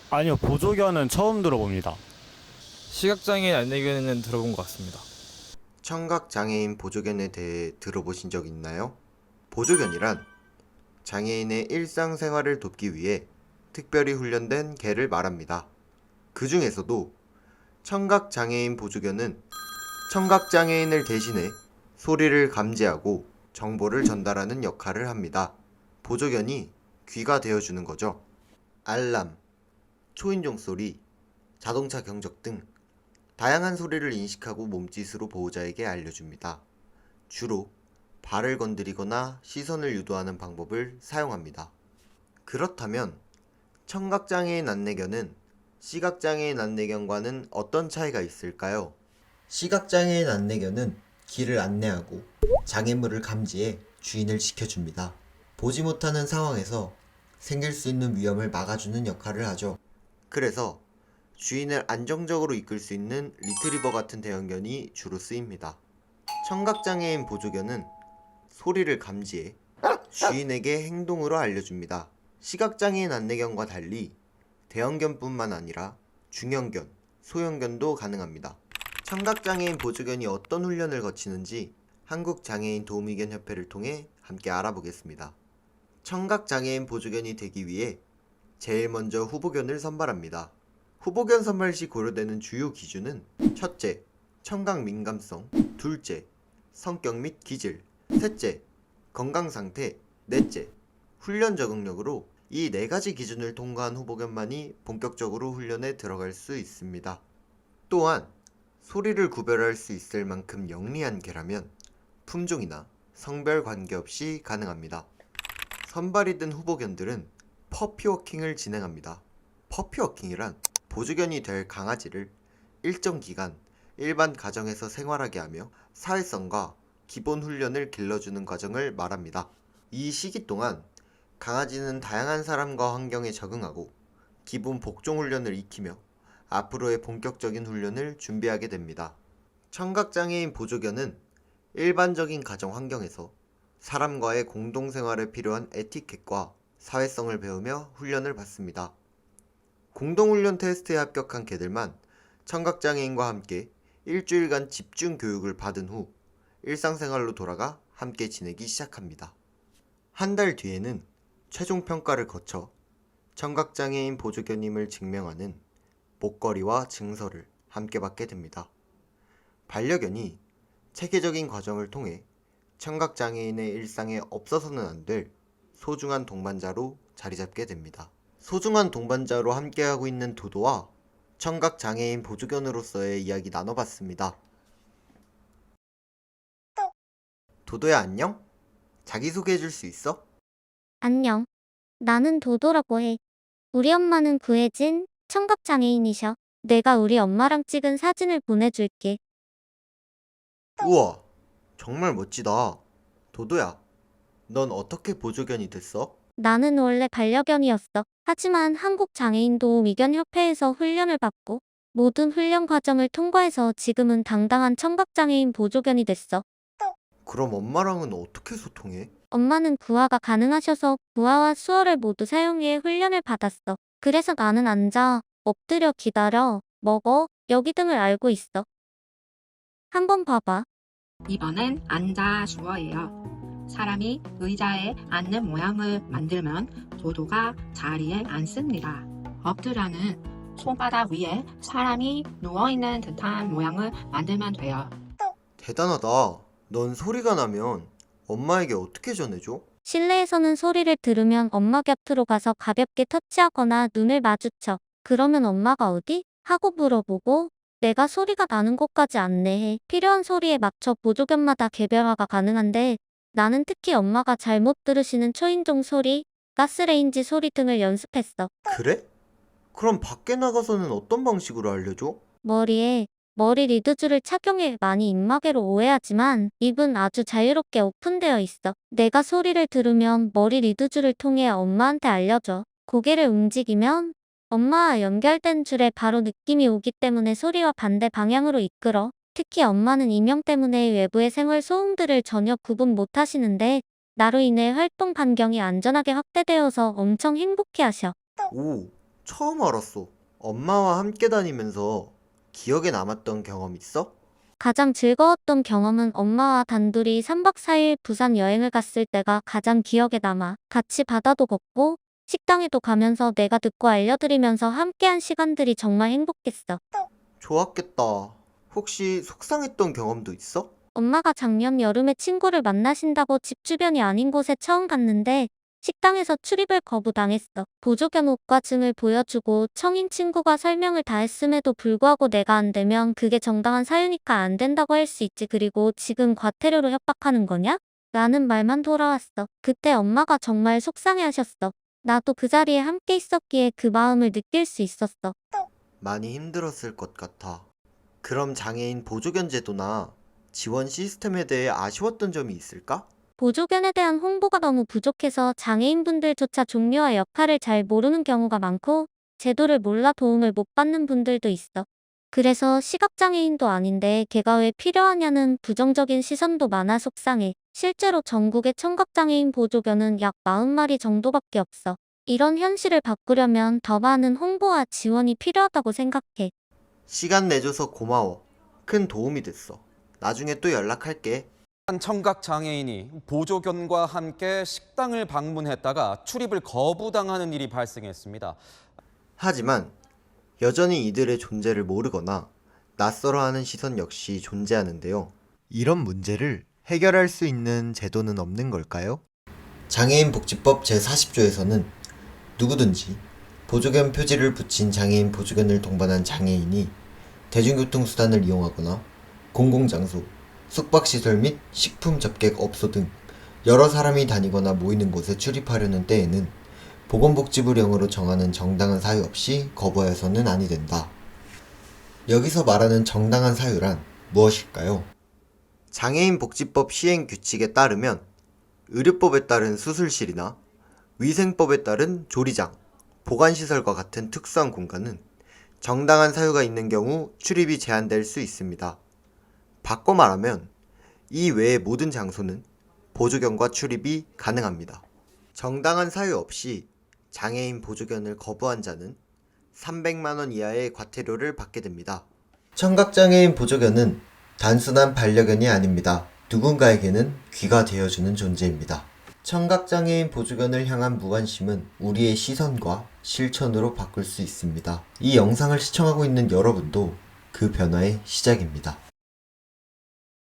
아니요. 보조견은 처음 들어봅니다. 시각장애인 안내견은 들어본 것 같습니다. 청각장애인 보조견에 대해 들어보신 적 있나요? 보조견이란 장애인의 일상생활을 돕기 위해 특별히 훈련된 개를 말합니다. 그 중에서도 청각장애인 보조견은 청각장애인을 대신해 소리를 감지하고 정보를 전달하는 역할을 합니다. 보조견이 귀가 되어주는 거죠. 알람, 초인종 소리, 자동차 경적 등 다양한 소리를 인식하고 몸짓으로 보호자에게 알려줍니다. 주로 발을 건드리거나 시선을 유도하는 방법을 사용합니다. 그렇다면 청각장애인 안내견은 시각장애인 안내견과는 어떤 차이가 있을까요? 시각장애인 안내견은 길을 안내하고 장애물을 감지해 주인을 지켜줍니다. 보지 못하는 상황에서 생길 수 있는 위험을 막아주는 역할을 하죠. 그래서 주인을 안정적으로 이끌 수 있는 리트리버 같은 대형견이 주로 쓰입니다. 청각장애인 보조견은 소리를 감지해 주인에게 행동으로 알려줍니다. 시각장애인 안내견과 달리 대형견뿐만 아니라 중형견, 소형견도 가능합니다. 청각장애인 보조견이 어떤 훈련을 거치는지 한국장애인 도우미견협회를 통해 함께 알아보겠습니다. 청각장애인 보조견이 되기 위해 제일 먼저 후보견을 선발합니다. 후보견 선발 시 고려되는 주요 기준은 첫째, 청각 민감성, 둘째, 성격 및 기질, 셋째, 건강 상태, 넷째, 훈련 적응력으로 이 네 가지 기준을 통과한 후보견만이 본격적으로 훈련에 들어갈 수 있습니다. 또한 소리를 구별할 수 있을 만큼 영리한 개라면 품종이나 성별 관계없이 가능합니다. 선발이 된 후보견들은 퍼피워킹을 진행합니다. 퍼피워킹이란 보조견이 될 강아지를 일정 기간 일반 가정에서 생활하게 하며 사회성과 기본 훈련을 길러주는 과정을 말합니다. 이 시기 동안 강아지는 다양한 사람과 환경에 적응하고 기본 복종 훈련을 익히며 앞으로의 본격적인 훈련을 준비하게 됩니다. 청각장애인 보조견은 일반적인 가정 환경에서 사람과의 공동생활에 필요한 에티켓과 사회성을 배우며 훈련을 받습니다. 공동훈련 테스트에 합격한 개들만 청각장애인과 함께 일주일간 집중 교육을 받은 후 일상생활로 돌아가 함께 지내기 시작합니다. 한 달 뒤에는 최종 평가를 거쳐 청각장애인 보조견임을 증명하는 목걸이와 증서를 함께 받게 됩니다. 반려견이 체계적인 과정을 통해 청각장애인의 일상에 없어서는 안 될 소중한 동반자로 자리 잡게 됩니다. 소중한 동반자로 함께하고 있는 도도와 청각장애인 보조견으로서의 이야기 나눠봤습니다. 도도야 안녕? 자기소개해줄 수 있어? 안녕. 나는 도도라고 해. 우리 엄마는 구혜진, 청각장애인이셔. 내가 우리 엄마랑 찍은 사진을 보내줄게. 우와, 정말 멋지다. 도도야, 넌 어떻게 보조견이 됐어? 나는 원래 반려견이었어. 하지만 한국장애인도우미견협회에서 훈련을 받고 모든 훈련 과정을 통과해서 지금은 당당한 청각장애인 보조견이 됐어. 그럼 엄마랑은 어떻게 소통해? 엄마는 구화가 가능하셔서 구화와 수어를 모두 사용해 훈련을 받았어. 그래서 나는 앉아, 엎드려 기다려, 먹어, 여기 등을 알고 있어. 한번 봐봐. 이번엔 앉아 주어예요. 사람이 의자에 앉는 모양을 만들면 도도가 자리에 앉습니다. 엎드려는 손바닥 위에 사람이 누워있는 듯한 모양을 만들면 돼요. 대단하다. 넌 소리가 나면 엄마에게 어떻게 전해줘? 실내에서는 소리를 들으면 엄마 곁으로 가서 가볍게 터치하거나 눈을 마주쳐. 그러면 엄마가 어디? 하고 물어보고 내가 소리가 나는 곳까지 안내해. 필요한 소리에 맞춰 보조견마다 개별화가 가능한데 나는 특히 엄마가 잘 못 들으시는 초인종 소리, 가스레인지 소리 등을 연습했어. 그래? 그럼 밖에 나가서는 어떤 방식으로 알려줘? 머리에 머리 리드줄을 착용해 많이 입마개로 오해하지만 입은 아주 자유롭게 오픈되어 있어. 내가 소리를 들으면 머리 리드줄을 통해 엄마한테 알려줘. 고개를 움직이면 엄마와 연결된 줄에 바로 느낌이 오기 때문에 소리와 반대 방향으로 이끌어. 특히 엄마는 이명 때문에 외부의 생활 소음들을 전혀 구분 못 하시는데 나로 인해 활동 반경이 안전하게 확대되어서 엄청 행복해하셔. 오, 처음 알았어. 엄마와 함께 다니면서 기억에 남았던 경험 있어? 가장 즐거웠던 경험은 엄마와 단둘이 3박 4일 부산 여행을 갔을 때가 가장 기억에 남아. 같이 바다도 걷고 식당에도 가면서 내가 듣고 알려드리면서 함께한 시간들이 정말 행복했어. 좋았겠다. 혹시 속상했던 경험도 있어? 엄마가 작년 여름에 친구를 만나신다고 집 주변이 아닌 곳에 처음 갔는데 식당에서 출입을 거부당했어. 보조견 옷과 증을 보여주고 청인 친구가 설명을 다 했음에도 불구하고 내가 안 되면 그게 정당한 사유니까 안 된다고 할 수 있지. 그리고 지금 과태료로 협박하는 거냐? 라는 말만 돌아왔어. 그때 엄마가 정말 속상해하셨어. 나도 그 자리에 함께 있었기에 그 마음을 느낄 수 있었어. 많이 힘들었을 것 같아. 그럼 장애인 보조견 제도나 지원 시스템에 대해 아쉬웠던 점이 있을까? 보조견에 대한 홍보가 너무 부족해서 장애인분들조차 종류와 역할을 잘 모르는 경우가 많고 제도를 몰라 도움을 못 받는 분들도 있어. 그래서 시각장애인도 아닌데 걔가 왜 필요하냐는 부정적인 시선도 많아 속상해. 실제로 전국의 청각장애인 보조견은 약 40마리 정도밖에 없어. 이런 현실을 바꾸려면 더 많은 홍보와 지원이 필요하다고 생각해. 시간 내줘서 고마워. 큰 도움이 됐어. 나중에 또 연락할게. 한 청각 장애인이 보조견과 함께 식당을 방문했다가 출입을 거부당하는 일이 발생했습니다. 하지만 여전히 이들의 존재를 모르거나 낯설어하는 시선 역시 존재하는데요. 이런 문제를 해결할 수 있는 제도는 없는 걸까요? 장애인 복지법 제40조에서는 누구든지 보조견 표지를 붙인 장애인 보조견을 동반한 장애인이 대중교통수단을 이용하거나 공공장소, 숙박시설 및 식품 접객 업소 등 여러 사람이 다니거나 모이는 곳에 출입하려는 때에는 보건복지부령으로 정하는 정당한 사유 없이 거부하여서는 아니 된다. 여기서 말하는 정당한 사유란 무엇일까요? 장애인 복지법 시행 규칙에 따르면 의료법에 따른 수술실이나 위생법에 따른 조리장, 보관시설과 같은 특수한 공간은 정당한 사유가 있는 경우 출입이 제한될 수 있습니다. 바꿔 말하면 이 외의 모든 장소는 보조견과 출입이 가능합니다. 정당한 사유 없이 장애인 보조견을 거부한 자는 300만 원 이하의 과태료를 받게 됩니다. 청각장애인 보조견은 단순한 반려견이 아닙니다. 누군가에게는 귀가 되어주는 존재입니다. 청각장애인 보조견을 향한 무관심은 우리의 시선과 실천으로 바꿀 수 있습니다. 이 영상을 시청하고 있는 여러분도 그 변화의 시작입니다.